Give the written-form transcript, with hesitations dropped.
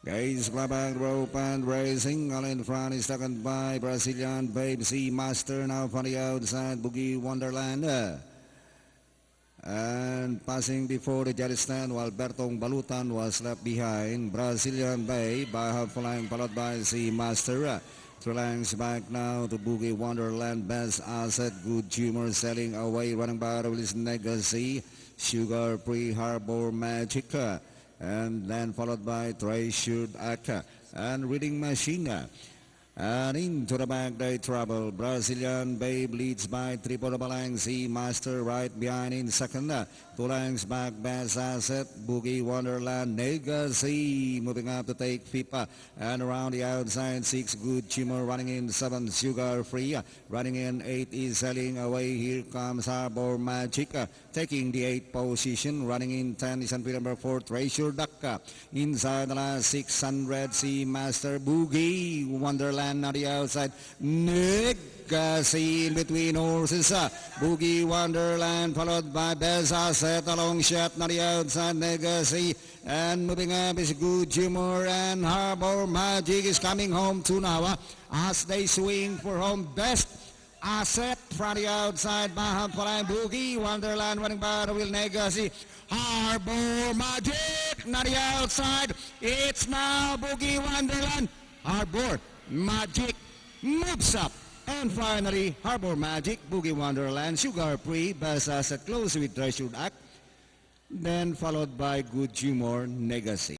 Guys, Blabag Rope and Racing. All in front is second by Brazilian Babe C Master. Now from the outside, Boogie Wonderland. And passing before the judge stand while Bertong Balutan was left behind. Brazilian Babe by half flying followed by C Master. 3 lengths back now to Boogie Wonderland. Best Asset, Good Humor selling away. Running by Willis Legacy. Sugar Free Harbor Magic. And then followed by Treasured Act and Reading Machine. And into the back they travel. Brazilian Babe leads by 3/4 lengths. C Master right behind in second. 2 lengths back, Best Asset, Boogie Wonderland, Legacy moving up to take fifth. And around the outside, 6 Good Humor running in 7 Sugar Free. Running in 8 is selling away. Here comes Harbor Magic. Taking the 8th position. Running in 10 is number 4 Treasure Duck. Inside the last 600, C Master, Boogie Wonderland on the outside. Legacy in between horses. Boogie Wonderland followed by Best Asset, a long shot on the outside. Legacy and moving up is Good Humor, and Harbor Magic is coming home to now as they swing for home. Best Asset from the outside by Hagpalang. Boogie Wonderland running by the wheel. Legacy. Harbor Magic on the outside. It's now Boogie Wonderland. Harbor Magic moves up. And finally, Harbor Magic, Boogie Wonderland, Sugar Free, Best Asset close with Treasured Act. Then followed by Good Humor, Legacy.